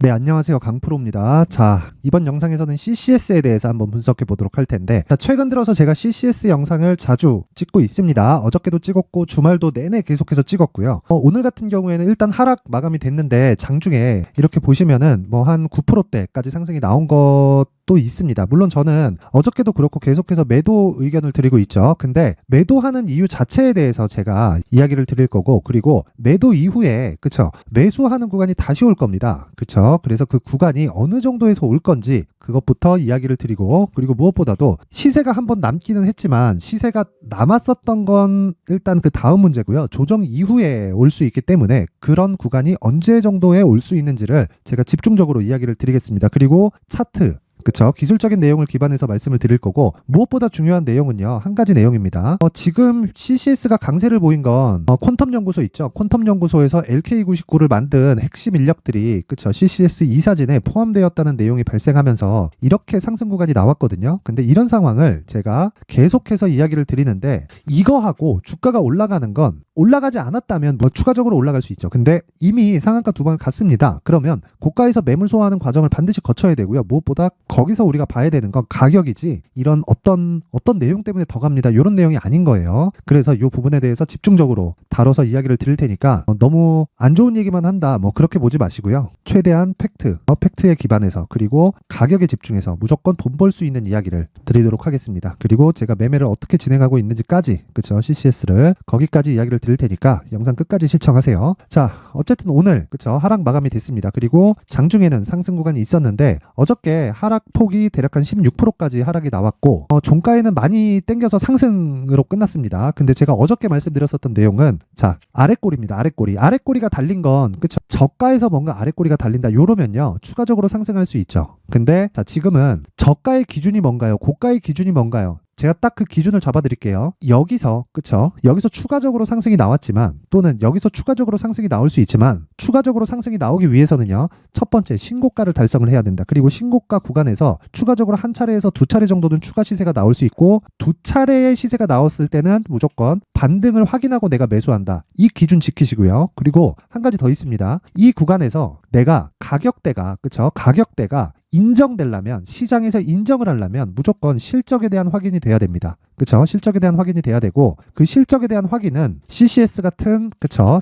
네, 안녕하세요. 강프로입니다. 자, 이번 영상에서는 CCS에 대해서 한번 분석해 보도록 할 텐데, 자, 최근 들어서 제가 CCS 영상을 자주 찍고 있습니다. 어저께도 찍었고, 주말도 내내 계속해서 찍었고요. 오늘 같은 경우에는 일단 하락 마감이 됐는데, 장중에 이렇게 보시면은 뭐 한 9%대까지 상승이 나온 것도 있습니다. 물론 저는 어저께도 그렇고 계속해서 매도 의견을 드리고 있죠. 근데 매도하는 이유 자체에 대해서 제가 이야기를 드릴 거고, 그리고 매도 이후에, 그쵸, 매수하는 구간이 다시 올 겁니다. 그쵸? 그래서 그 구간이 어느 정도에서 올 건지 그것부터 이야기를 드리고, 그리고 무엇보다도 시세가 한번 남기는 했지만 시세가 남았었던 건 일단 그 다음 문제고요. 조정 이후에 올 수 있기 때문에 그런 구간이 언제 정도에 올 수 있는지를 제가 집중적으로 이야기를 드리겠습니다. 그리고 차트, 그쵸? 기술적인 내용을 기반해서 말씀을 드릴 거고, 무엇보다 중요한 내용은요, 한 가지 내용입니다. 지금 CCS가 강세를 보인 건 퀀텀 연구소 있죠? 퀀텀 연구소에서 LK99를 만든 핵심 인력들이, 그쵸, CCS 이사진에 포함되었다는 내용이 발생하면서 이렇게 상승 구간이 나왔거든요. 근데 이런 상황을 제가 계속해서 이야기를 드리는데, 이거하고 주가가 올라가는 건 올라가지 않았다면 뭐 추가적으로 올라갈 수 있죠. 근데 이미 상한가 두 번 갔습니다. 그러면 고가에서 매물 소화하는 과정을 반드시 거쳐야 되고요. 무엇보다 거기서 우리가 봐야 되는 건 가격이지, 이런 어떤 내용 때문에 더 갑니다, 이런 내용이 아닌 거예요. 그래서 이 부분에 대해서 집중적으로 다뤄서 이야기를 드릴 테니까 너무 안 좋은 얘기만 한다, 뭐 그렇게 보지 마시고요. 최대한 팩트에 기반해서, 그리고 가격에 집중해서 무조건 돈 벌 수 있는 이야기를 드리도록 하겠습니다. 그리고 제가 매매를 어떻게 진행하고 있는지까지, 그쵸, CCS를 거기까지 이야기를 드릴 테니까 영상 끝까지 시청하세요. 자, 어쨌든 오늘, 그쵸, 하락 마감이 됐습니다. 그리고 장중에는 상승 구간이 있었는데 어저께 하락폭이 대략 한 16%까지 하락이 나왔고, 종가에는 많이 땡겨서 상승으로 끝났습니다. 근데 제가 어저께 말씀드렸었던 내용은, 자, 아랫꼬리입니다. 아랫꼬리가 달린 건, 그쵸, 저가에서 뭔가 아랫꼬리가 달린다 요러면요, 추가적으로 상승할 수 있죠. 근데 자, 지금은 저가의 기준이 뭔가요? 고가의 기준이 뭔가요? 제가 딱 그 기준을 잡아드릴게요. 여기서, 그쵸, 여기서 추가적으로 상승이 나왔지만, 또는 여기서 추가적으로 상승이 나올 수 있지만, 추가적으로 상승이 나오기 위해서는요, 첫 번째 신고가를 달성을 해야 된다. 그리고 신고가 구간에서 추가적으로 한 차례에서 두 차례 정도는 추가 시세가 나올 수 있고, 두 차례의 시세가 나왔을 때는 무조건 반등을 확인하고 내가 매수한다, 이 기준 지키시고요. 그리고 한 가지 더 있습니다. 이 구간에서 내가 가격대가, 그쵸, 가격대가 인정되려면, 시장에서 인정을 하려면 무조건 실적에 대한 확인이 돼야 됩니다. 그쵸? 실적에 대한 확인이 돼야 되고, 그 실적에 대한 확인은 CCS 같은, 그쵸,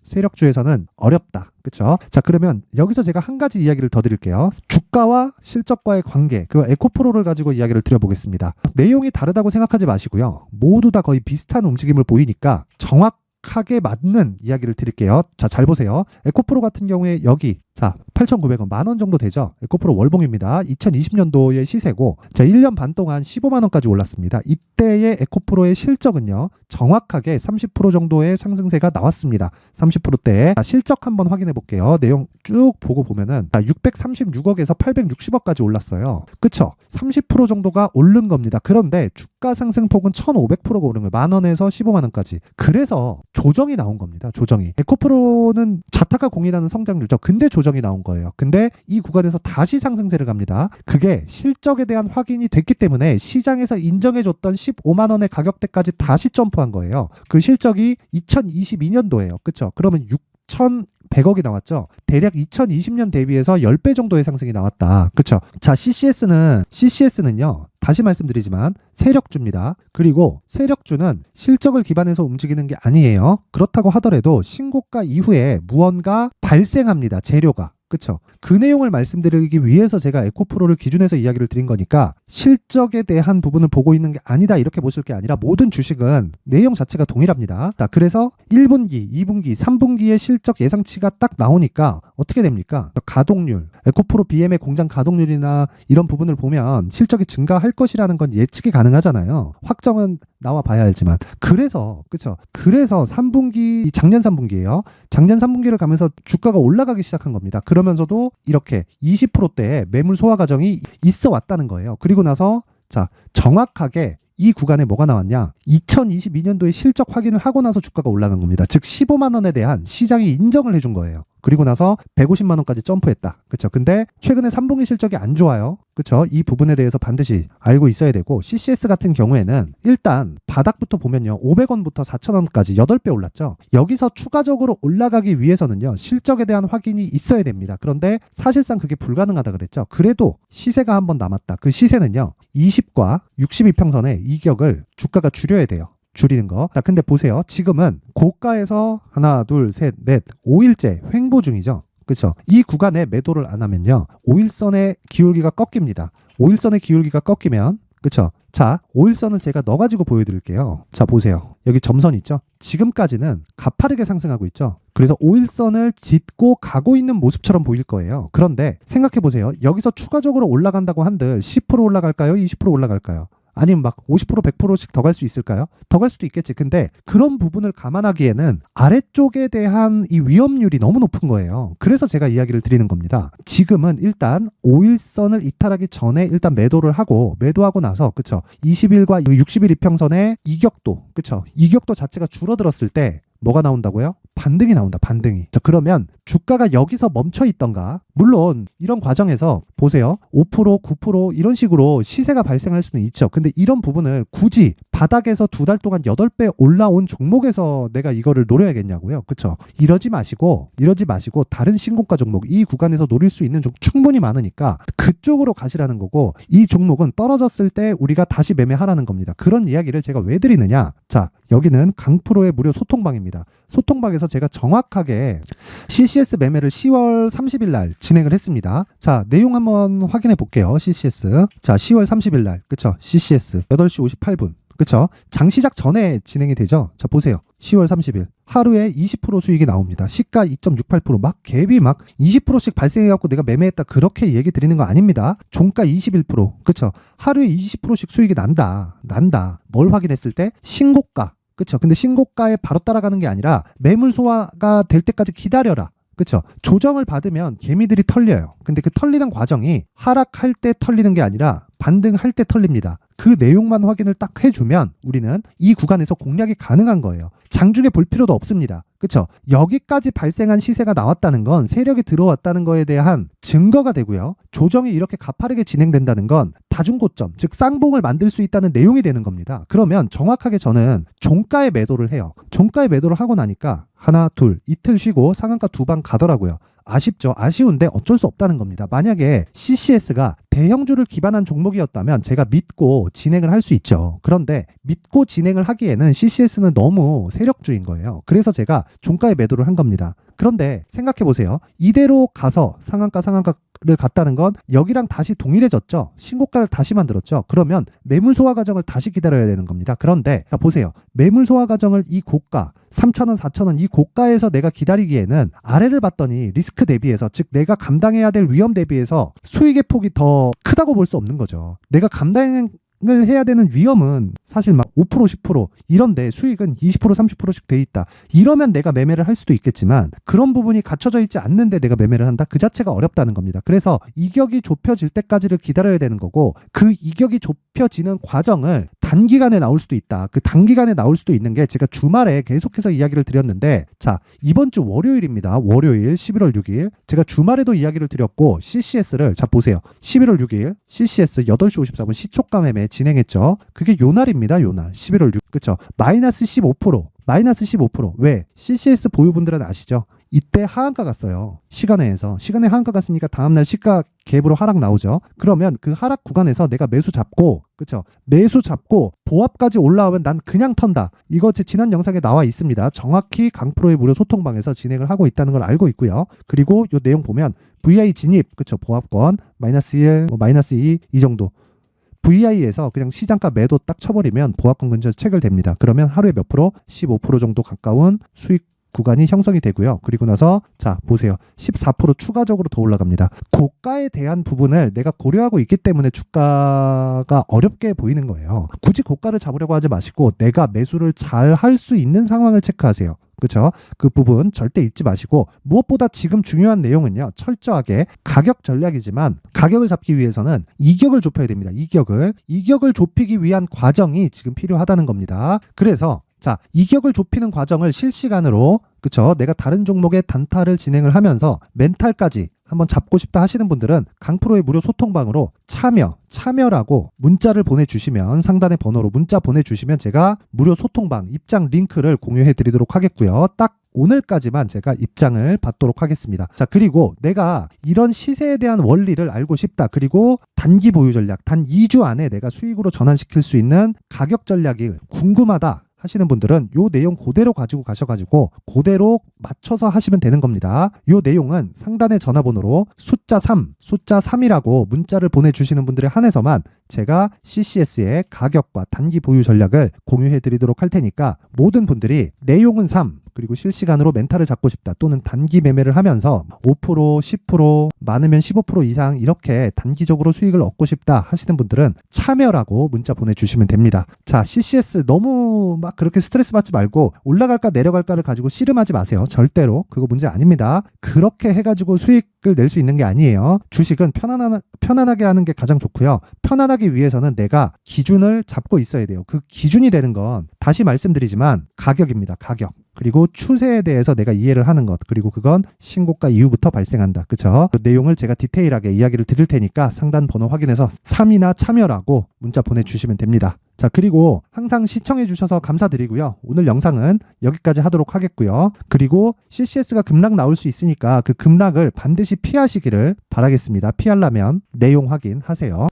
세력주에서는 어렵다. 그쵸? 자, 그러면 여기서 제가 한 가지 이야기를 더 드릴게요. 주가와 실적과의 관계, 그 에코프로를 가지고 이야기를 드려보겠습니다. 내용이 다르다고 생각하지 마시고요. 모두 다 거의 비슷한 움직임을 보이니까 정확하게 맞는 이야기를 드릴게요. 자, 잘 보세요. 에코프로 같은 경우에 여기, 자, 8,900원, 만원 정도 되죠? 에코프로 월봉입니다. 2020년도의 시세고, 자, 1년 반 동안 15만원까지 올랐습니다. 이때의 에코프로의 실적은요, 정확하게 30% 정도의 상승세가 나왔습니다. 30%대에. 실적 한번 확인해 볼게요. 내용 쭉 보고 보면은 636억에서 860억까지 올랐어요. 그쵸? 30% 정도가 오른 겁니다. 그런데 주가 상승폭은 1,500%가 오른 거예요. 만원에서 15만원까지. 그래서 조정이 나온 겁니다. 조정이. 에코프로는 자타가 공인하는 성장률이죠. 근데 조정이 나온 거예요. 근데 이 구간에서 다시 상승세를 갑니다. 그게 실적에 대한 확인이 됐기 때문에 시장에서 인정해줬던 15만원의 가격대까지 다시 점프한 거예요. 그 실적이 2022년도예요. 그쵸? 그러면 6,100억이 나왔죠. 대략 2020년 대비해서 10배 정도의 상승이 나왔다. 그쵸? 자, CCS는요, 다시 말씀드리지만 세력주입니다. 그리고 세력주는 실적을 기반해서 움직이는 게 아니에요. 그렇다고 하더라도 신고가 이후에 무언가 발생합니다. 재료가. 그쵸? 그 내용을 말씀드리기 위해서 제가 에코프로를 기준해서 이야기를 드린 거니까, 실적에 대한 부분을 보고 있는 게 아니다, 이렇게 보실 게 아니라 모든 주식은 내용 자체가 동일합니다. 자, 그래서 1분기, 2분기, 3분기의 실적 예상치가 딱 나오니까 어떻게 됩니까? 가동률, 에코프로 BM의 공장 가동률이나 이런 부분을 보면 실적이 증가할 것이라는 건 예측이 가능하잖아요. 확정은 나와 봐야 알지만. 그래서, 그쵸? 그래서 3분기, 작년 3분기예요. 작년 3분기를 가면서 주가가 올라가기 시작한 겁니다. 그러면서도 이렇게 20%대의 매물 소화 과정이 있어 왔다는 거예요. 그리고 나서, 자, 정확하게 이 구간에 뭐가 나왔냐? 2022년도에 실적 확인을 하고 나서 주가가 올라간 겁니다. 즉 15만 원에 대한 시장이 인정을 해준 거예요. 그리고 나서 150만 원까지 점프했다. 그쵸? 근데 최근에 3분기 실적이 안 좋아요. 그쵸? 이 부분에 대해서 반드시 알고 있어야 되고, CCS 같은 경우에는 일단 바닥부터 보면요, 500원부터 4,000원까지 8배 올랐죠. 여기서 추가적으로 올라가기 위해서는요, 실적에 대한 확인이 있어야 됩니다. 그런데 사실상 그게 불가능하다 그랬죠. 그래도 시세가 한번 남았다. 그 시세는요, 20과 62평선의 이격을 주가가 줄여야 돼요. 줄이는 거. 자, 근데 보세요. 지금은 고가에서 하나, 둘, 셋, 넷, 5일째 횡보 중이죠. 그렇죠? 이 구간에 매도를 안 하면요, 5일선의 기울기가 꺾입니다. 5일선의 기울기가 꺾이면, 그렇죠? 자, 5일선을 제가 넣어가지고 보여드릴게요. 자, 보세요. 여기 점선 있죠? 지금까지는 가파르게 상승하고 있죠? 그래서 5일선을 딛고 가고 있는 모습처럼 보일 거예요. 그런데 생각해보세요. 여기서 추가적으로 올라간다고 한들 10% 올라갈까요? 20% 올라갈까요? 아니면 막 50%, 100%씩 더 갈 수 있을까요? 더 갈 수도 있겠지. 근데 그런 부분을 감안하기에는 아래쪽에 대한 이 위험률이 너무 높은 거예요. 그래서 제가 이야기를 드리는 겁니다. 지금은 일단 5일선을 이탈하기 전에 일단 매도하고 나서, 그쵸? 20일과 60일 이평선의 이격도, 그쵸? 이격도 자체가 줄어들었을 때 뭐가 나온다고요? 반등이 나온다. 반등이. 자, 그러면 주가가 여기서 멈춰 있던가, 물론 이런 과정에서 보세요. 5%, 9% 이런 식으로 시세가 발생할 수는 있죠. 근데 이런 부분을 굳이 바닥에서 2달 동안 8배 올라온 종목에서 내가 이거를 노려야겠냐고요. 그쵸? 이러지 마시고 다른 신고가 종목, 이 구간에서 노릴 수 있는 종목 충분히 많으니까 그쪽으로 가시라는 거고, 이 종목은 떨어졌을 때 우리가 다시 매매하라는 겁니다. 그런 이야기를 제가 왜 드리느냐? 자, 여기는 강프로의 무료 소통방입니다. 소통방에서 제가 정확하게 CCS 매매를 10월 30일 날 진행을 했습니다. 자, 내용 한번 확인해 볼게요. CCS. 자, 10월 30일 날. 그쵸? CCS 8시 58분. 그쵸? 장 시작 전에 진행이 되죠? 자, 보세요. 10월 30일. 하루에 20% 수익이 나옵니다. 시가 2.68%. 막 갭이 막 20%씩 발생해갖고 내가 매매했다, 그렇게 얘기 드리는 거 아닙니다. 종가 21%. 그쵸? 하루에 20%씩 수익이 난다. 뭘 확인했을 때? 신고가. 그쵸? 근데 신고가에 바로 따라가는 게 아니라 매물 소화가 될 때까지 기다려라. 그쵸? 조정을 받으면 개미들이 털려요. 근데 그 털리는 과정이 하락할 때 털리는 게 아니라 반등할 때 털립니다. 그 내용만 확인을 딱 해주면 우리는 이 구간에서 공략이 가능한 거예요. 장중에 볼 필요도 없습니다. 그쵸? 여기까지 발생한 시세가 나왔다는 건 세력이 들어왔다는 거에 대한 증거가 되고요. 조정이 이렇게 가파르게 진행된다는 건 다중고점, 즉 쌍봉을 만들 수 있다는 내용이 되는 겁니다. 그러면 정확하게 저는 종가에 매도를 해요. 종가에 매도를 하고 나니까 하나, 둘, 이틀 쉬고 상한가 2방 가더라고요. 아쉽죠. 아쉬운데 어쩔 수 없다는 겁니다. 만약에 CCS가 대형주를 기반한 종목이었다면 제가 믿고 진행을 할 수 있죠. 그런데 믿고 진행을 하기에는 CCS는 너무 세력주인 거예요. 그래서 제가 종가에 매도를 한 겁니다. 그런데 생각해 보세요. 이대로 가서 상한가를 갔다는 건 여기랑 다시 동일해졌죠. 신고가를 다시 만들었죠. 그러면 매물 소화 과정을 다시 기다려야 되는 겁니다. 그런데 자, 보세요. 매물 소화 과정을 이 고가 3,000원, 4,000원 이 고가에서 내가 기다리기에는 아래를 봤더니 리스크 대비해서, 즉 내가 감당해야 될 위험 대비해서 수익의 폭이 더 크다고 볼 수 없는 거죠. 내가 감당을 해야 되는 위험은 사실 막 5%, 10% 이런데 수익은 20%, 30%씩 돼 있다. 이러면 내가 매매를 할 수도 있겠지만 그런 부분이 갖춰져 있지 않는데 내가 매매를 한다? 그 자체가 어렵다는 겁니다. 그래서 이격이 좁혀질 때까지를 기다려야 되는 거고, 그 이격이 좁혀지는 과정을 단기간에 나올 수도 있다. 그 단기간에 나올 수도 있는 게 제가 주말에 계속해서 이야기를 드렸는데, 자, 이번 주 월요일입니다. 월요일 11월 6일 제가 주말에도 이야기를 드렸고, CCS를 자 보세요. 11월 6일 CCS 8시 54분 시초가 매매 진행했죠. 그게 요날입니다. 요날 11월 6일. 그쵸? 마이너스 15%. 왜? CCS 보유분들은 아시죠? 이때 하한가 갔어요. 시간에 하한가 갔으니까 다음날 시가 갭으로 하락 나오죠. 그러면 그 하락 구간에서 내가 매수 잡고, 그쵸? 매수 잡고 보합까지 올라오면 난 그냥 턴다. 이거 제 지난 영상에 나와 있습니다. 정확히 강프로의 무료 소통방에서 진행을 하고 있다는 걸 알고 있고요. 그리고 이 내용 보면 VI 진입, 그쵸? 보합권 마이너스 1, 마이너스 2 이 정도. VI에서 그냥 시장가 매도 딱 쳐버리면 보합권 근처에서 체결됩니다. 그러면 하루에 몇 프로? 15% 정도 가까운 수익 구간이 형성이 되고요. 그리고 나서 자 보세요. 14% 추가적으로 더 올라갑니다. 고가에 대한 부분을 내가 고려하고 있기 때문에 주가가 어렵게 보이는 거예요. 굳이 고가를 잡으려고 하지 마시고 내가 매수를 잘 할 수 있는 상황을 체크하세요. 그렇죠? 그 부분 절대 잊지 마시고, 무엇보다 지금 중요한 내용은요, 철저하게 가격 전략이지만 가격을 잡기 위해서는 이격을 좁혀야 됩니다. 이격을 좁히기 위한 과정이 지금 필요하다는 겁니다. 그래서 자, 이격을 좁히는 과정을 실시간으로, 그쵸? 내가 다른 종목의 단타를 진행을 하면서 멘탈까지 한번 잡고 싶다 하시는 분들은 강프로의 무료 소통방으로 참여라고 문자를 보내주시면, 상단의 번호로 문자 보내주시면 제가 무료 소통방 입장 링크를 공유해 드리도록 하겠고요. 딱 오늘까지만 제가 입장을 받도록 하겠습니다. 자, 그리고 내가 이런 시세에 대한 원리를 알고 싶다. 그리고 단기 보유 전략, 단 2주 안에 내가 수익으로 전환시킬 수 있는 가격 전략이 궁금하다 하시는 분들은 요 내용 그대로 가지고 가셔가지고 그대로 맞춰서 하시면 되는 겁니다. 요 내용은 상단의 전화번호로 숫자 3이라고 문자를 보내주시는 분들에 한해서만 제가 CCS의 가격과 단기 보유 전략을 공유해 드리도록 할 테니까 모든 분들이 내용은 3, 그리고 실시간으로 멘탈을 잡고 싶다, 또는 단기 매매를 하면서 5%, 10%, 많으면 15% 이상 이렇게 단기적으로 수익을 얻고 싶다 하시는 분들은 참여라고 문자 보내주시면 됩니다. 자, CCS 너무 막 그렇게 스트레스 받지 말고 올라갈까 내려갈까를 가지고 씨름하지 마세요. 절대로 그거 문제 아닙니다. 그렇게 해가지고 수익을 낼 수 있는 게 아니에요. 주식은 편안하게 하는 게 가장 좋고요. 편안하기 위해서는 내가 기준을 잡고 있어야 돼요. 그 기준이 되는 건 다시 말씀드리지만 가격입니다. 가격. 그리고 추세에 대해서 내가 이해를 하는 것, 그리고 그건 신고가 이후부터 발생한다. 그쵸? 그 내용을 제가 디테일하게 이야기를 드릴 테니까 상단 번호 확인해서 3이나 참여라고 문자 보내주시면 됩니다. 자, 그리고 항상 시청해 주셔서 감사드리고요. 오늘 영상은 여기까지 하도록 하겠고요. 그리고 CCS가 급락 나올 수 있으니까 그 급락을 반드시 피하시기를 바라겠습니다. 피하려면 내용 확인하세요.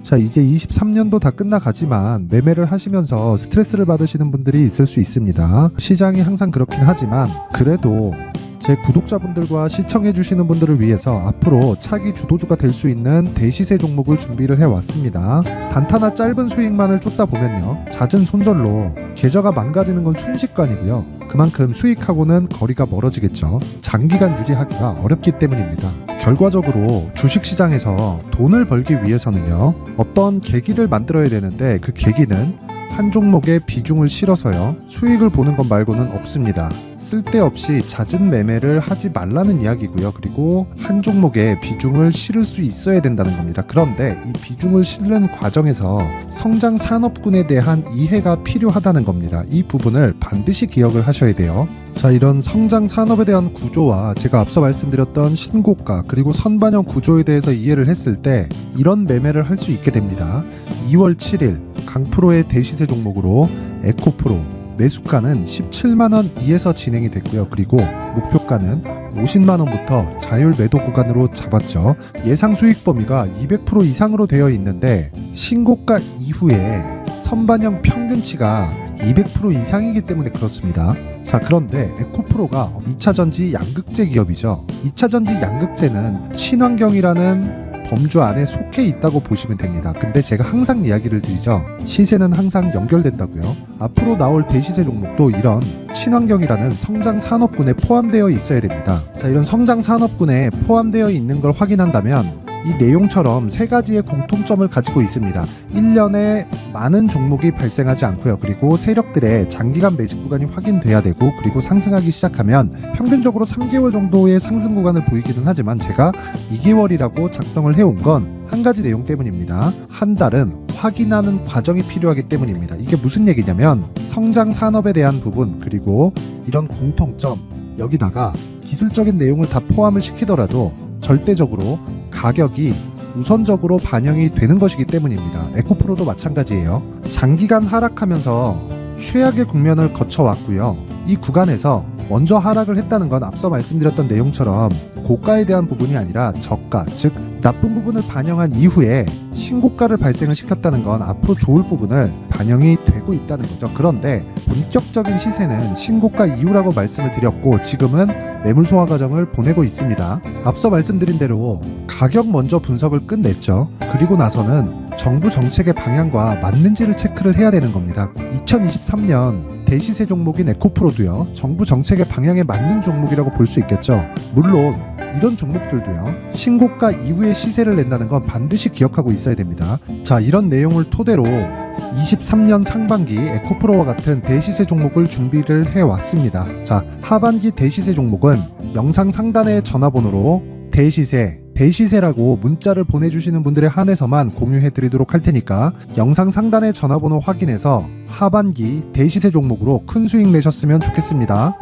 자, 이제 23년도 다 끝나가지만 매매를 하시면서 스트레스를 받으시는 분들이 있을 수 있습니다. 시장이 항상 그렇긴 하지만 그래도 제 구독자분들과 시청해주시는 분들을 위해서 앞으로 차기 주도주가 될 수 있는 대시세 종목을 준비를 해왔습니다. 단타나 짧은 수익만을 쫓다 보면요, 잦은 손절로 계좌가 망가지는 건 순식간이고요. 그만큼 수익하고는 거리가 멀어지겠죠. 장기간 유지하기가 어렵기 때문입니다. 결과적으로 주식시장에서 돈을 벌기 위해서는요, 어떤 계기를 만들어야 되는데 그 계기는 한 종목에 비중을 실어서요, 수익을 보는 것 말고는 없습니다. 쓸데없이 잦은 매매를 하지 말라는 이야기고요. 그리고 한 종목에 비중을 실을 수 있어야 된다는 겁니다. 그런데 이 비중을 실는 과정에서 성장 산업군에 대한 이해가 필요하다는 겁니다. 이 부분을 반드시 기억을 하셔야 돼요. 자, 이런 성장 산업에 대한 구조와 제가 앞서 말씀드렸던 신고가 그리고 선반영 구조에 대해서 이해를 했을 때 이런 매매를 할 수 있게 됩니다. 2월 7일 강프로의 대시세 종목으로 에코프로 매수가는 17만원 이에서 진행이 됐고요. 그리고 목표가는 50만원부터 자율 매도 구간으로 잡았죠. 예상 수익 범위가 200% 이상으로 되어 있는데 신고가 이후에 선반영 평균치가 200% 이상이기 때문에 그렇습니다. 자, 그런데 에코프로가 2차전지 양극재 기업이죠. 2차전지 양극재는 친환경이라는 범주 안에 속해 있다고 보시면 됩니다. 근데 제가 항상 이야기를 드리죠. 시세는 항상 연결된다고요. 앞으로 나올 대시세 종목도 이런 친환경이라는 성장 산업군에 포함되어 있어야 됩니다. 자, 이런 성장 산업군에 포함되어 있는 걸 확인한다면 이 내용처럼 세 가지의 공통점을 가지고 있습니다. 1년에 많은 종목이 발생하지 않고요. 그리고 세력들의 장기간 매집 구간이 확인돼야 되고, 그리고 상승하기 시작하면 평균적으로 3개월 정도의 상승 구간을 보이기는 하지만 제가 2개월이라고 작성을 해온 건 한 가지 내용 때문입니다. 한 달은 확인하는 과정이 필요하기 때문입니다. 이게 무슨 얘기냐면 성장 산업에 대한 부분, 그리고 이런 공통점, 여기다가 기술적인 내용을 다 포함을 시키더라도 절대적으로 가격이 우선적으로 반영이 되는 것이기 때문입니다. 에코프로도 마찬가지예요. 장기간 하락하면서 최악의 국면을 거쳐왔고요. 이 구간에서 먼저 하락을 했다는 건 앞서 말씀드렸던 내용처럼 고가에 대한 부분이 아니라 저가, 즉 나쁜 부분을 반영한 이후에 신고가를 발생을 시켰다는 건 앞으로 좋을 부분을 반영이 되고 있다는 거죠. 그런데 본격적인 시세는 신고가 이후라고 말씀을 드렸고 지금은 매물 소화 과정을 보내고 있습니다. 앞서 말씀드린 대로 가격 먼저 분석을 끝냈죠. 그리고 나서는 정부 정책의 방향과 맞는지를 체크를 해야 되는 겁니다. 2023년 대시세 종목인 에코프로도요, 정부 정책의 방향에 맞는 종목이라고 볼 수 있겠죠. 물론 이런 종목들도요, 신고가 이후에 시세를 낸다는 건 반드시 기억하고 있어야 됩니다. 자, 이런 내용을 토대로 23년 상반기 에코프로와 같은 대시세 종목을 준비를 해왔습니다. 자, 하반기 대시세 종목은 영상 상단의 전화번호로 대시세 대시세라고 문자를 보내주시는 분들에 한해서만 공유해드리도록 할 테니까 영상 상단의 전화번호 확인해서 하반기 대시세 종목으로 큰 수익 내셨으면 좋겠습니다.